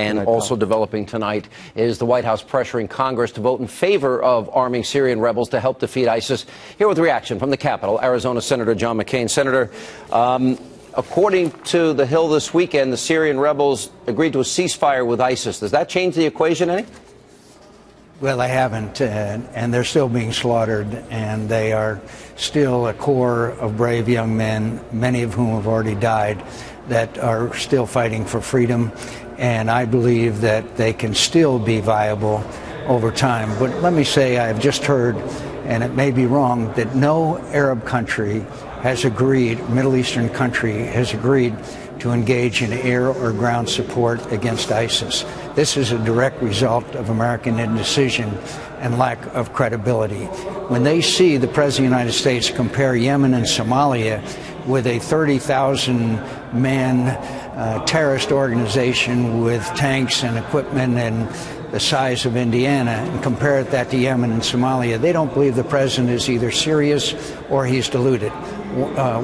And also developing tonight is the White House pressuring Congress to vote in favor of arming Syrian rebels to help defeat ISIS. Here with reaction from the Capitol, Arizona Senator John McCain. Senator, according to The Hill this weekend, the Syrian rebels agreed to a ceasefire with ISIS. Does that change the equation any? Well, they haven't, and they're still being slaughtered, and they are still a core of brave young men, many of whom have already died, that are still fighting for freedom. And I believe that they can still be viable over time. But let me say, I've just heard, and it may be wrong, that no Arab country has agreed, Middle Eastern country has agreed to engage in air or ground support against ISIS. This is a direct result of American indecision and lack of credibility. When they see the President of the United States compare Yemen and Somalia with a 30,000-man terrorist organization with tanks and equipment and the size of Indiana, and compare that to Yemen and Somalia, they don't believe the President is either serious or he's deluded,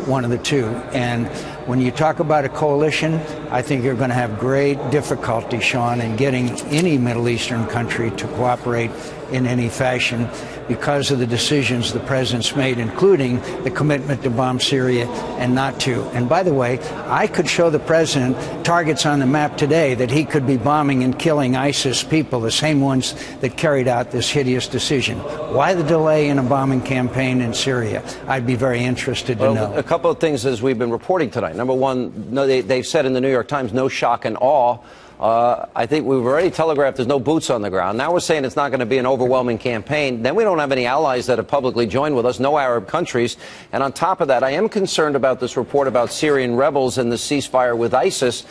one of the two. And when you talk about a coalition, I think you're going to have great difficulty, Sean, in getting any Middle Eastern country to cooperate in any fashion because of the decisions the President's made, including the commitment to bomb Syria and not to. And by the way, I could show the President targets on the map today that he could be bombing and killing ISIS people, the same ones that carried out this hideous decision. Why the delay in a bombing campaign in Syria? I'd be very interested to know. A couple of things as we've been reporting tonight. Number one, no, they've said in the New York Times, no shock and awe. I think we've already telegraphed there's no boots on the ground. Now we're saying it's not going to be an overwhelming campaign. Then we don't have any allies that have publicly joined with us, no Arab countries. And on top of that, I am concerned about this report about Syrian rebels and the ceasefire with ISIS.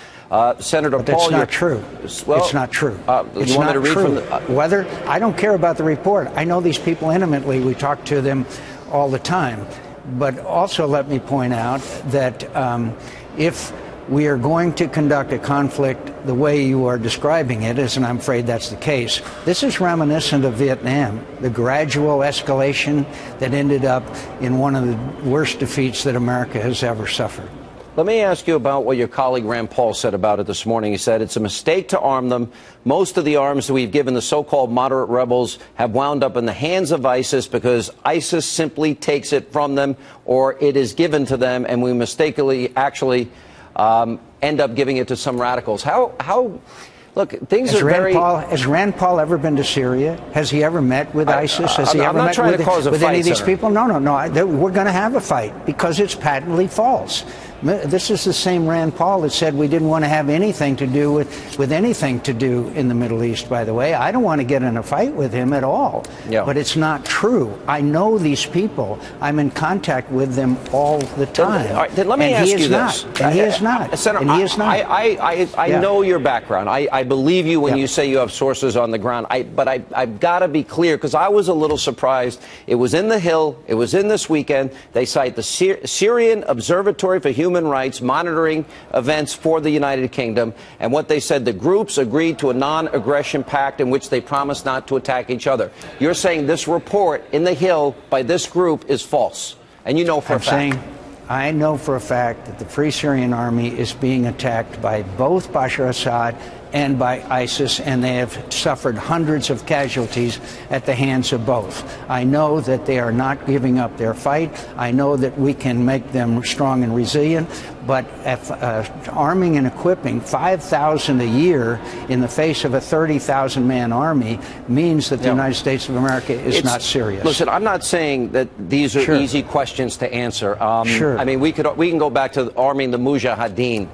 Senator but Paul, that's not true. Well, it's not true. It's you want not me to read true. From the, Whether I don't care about the report. I know these people intimately. We talk to them all the time. But also let me point out that if we are going to conduct a conflict the way you are describing it, and I'm afraid that's the case, this is reminiscent of Vietnam, the gradual escalation that ended up in one of the worst defeats that America has ever suffered. Let me ask you about what your colleague Rand Paul said about it this morning. He said it's a mistake to arm them. Most of the arms that we've given the so-called moderate rebels have wound up in the hands of ISIS because ISIS simply takes it from them or it is given to them, and we mistakenly actually end up giving it to some radicals. Look, things are very... Has Rand Paul ever been to Syria? Has he ever met with ISIS? Has he ever met with any of these people? No. We're going to have a fight because it's patently false. This is the same Rand Paul that said we didn't want to have anything to do with anything to do in the Middle East, by the way. I don't want to get in a fight with him at all. Yeah. But it's not true. I know these people. I'm in contact with them all the time. All right, then let me ask you this. And he is not. Senator, and he is not. I know your background. I believe you when you say you have sources on the ground. But I've got to be clear, because I was a little surprised. It was in The Hill. It was in this weekend. They cite the Syrian Observatory for Human Rights monitoring events for the United Kingdom, and what they said, the groups agreed to a non-aggression pact in which they promised not to attack each other. You're saying this report in The Hill by this group is false, and you know for a fact. I know for a fact that the Free Syrian Army is being attacked by both Bashar Assad and by ISIS, and they have suffered hundreds of casualties at the hands of both. I know that they are not giving up their fight. I know that we can make them strong and resilient, but arming and equipping 5,000 a year in the face of a 30,000-man army means that the United States of America is not serious. Listen, I'm not saying that these are easy questions to answer. Sure. I mean, we can go back to arming the Mujahideen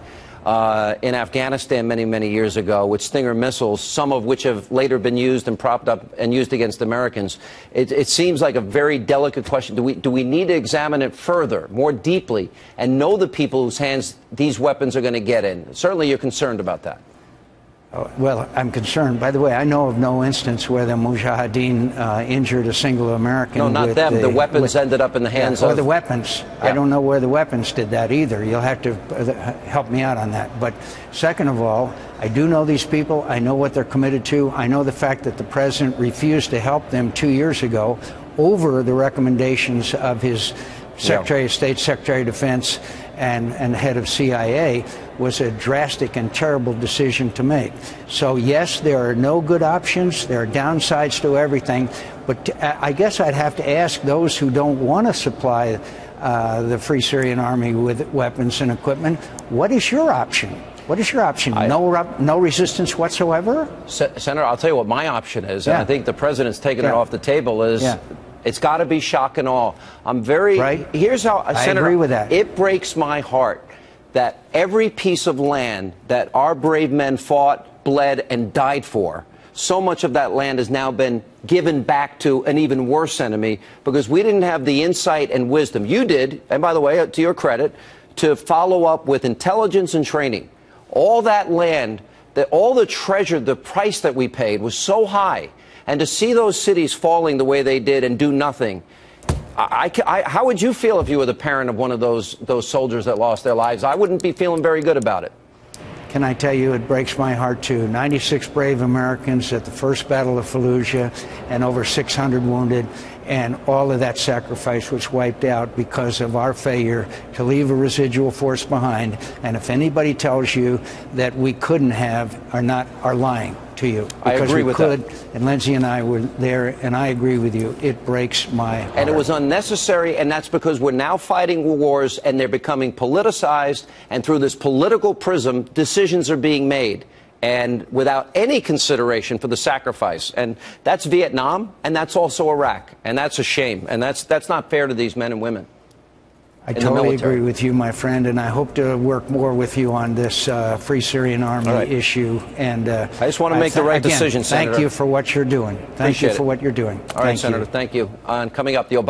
in Afghanistan many years ago with Stinger missiles, some of which have later been used and propped up and used against Americans. It seems like a very delicate question. Do we need to examine it further, more deeply, and know the people whose hands these weapons are going to get in? Certainly you're concerned about that. Well, I'm concerned. By the way, I know of no instance where the Mujahideen injured a single American. No, not them. The weapons ended up in the hands of... Or the weapons. Yeah. I don't know where the weapons did that either. You'll have to help me out on that. But second of all, I do know these people. I know what they're committed to. I know the fact that the President refused to help them 2 years ago over the recommendations of his Secretary of State, Secretary of Defense, and head of CIA. was a drastic and terrible decision to make. So yes, there are no good options. There are downsides to everything. But I guess I'd have to ask those who don't want to supply the Free Syrian Army with weapons and equipment, what is your option? What is your option? No resistance whatsoever? Senator, I'll tell you what my option is, and I think the president's taken it off the table, is it's got to be shock and awe. I'm very... Here's how, Senator, I agree with that. It breaks my heart that every piece of land that our brave men fought, bled, and died for, so much of that land has now been given back to an even worse enemy because we didn't have the insight and wisdom. You did, and by the way, to your credit, to follow up with intelligence and training. All that land, all the treasure, the price that we paid was so high. And to see those cities falling the way they did and do nothing, how would you feel if you were the parent of one of those soldiers that lost their lives? I wouldn't be feeling very good about it. Can I tell you, it breaks my heart too. 96 brave Americans at the first Battle of Fallujah and over 600 wounded, and all of that sacrifice was wiped out because of our failure to leave a residual force behind. And if anybody tells you that we couldn't have, are lying to you. I agree with that. And Lindsay and I were there, and I agree with you. It breaks my heart. And it was unnecessary, and that's because we're now fighting wars, and they're becoming politicized, and through this political prism, decisions are being made, and without any consideration for the sacrifice. And that's Vietnam, and that's also Iraq, and that's a shame, and that's not fair to these men and women. I totally agree with you, my friend, and I hope to work more with you on this Free Syrian Army issue. And I just want to make the right decision, Senator. Thank you for what you're doing. Thank you for what you're doing. All right, Senator, thank you. Coming up, the Obama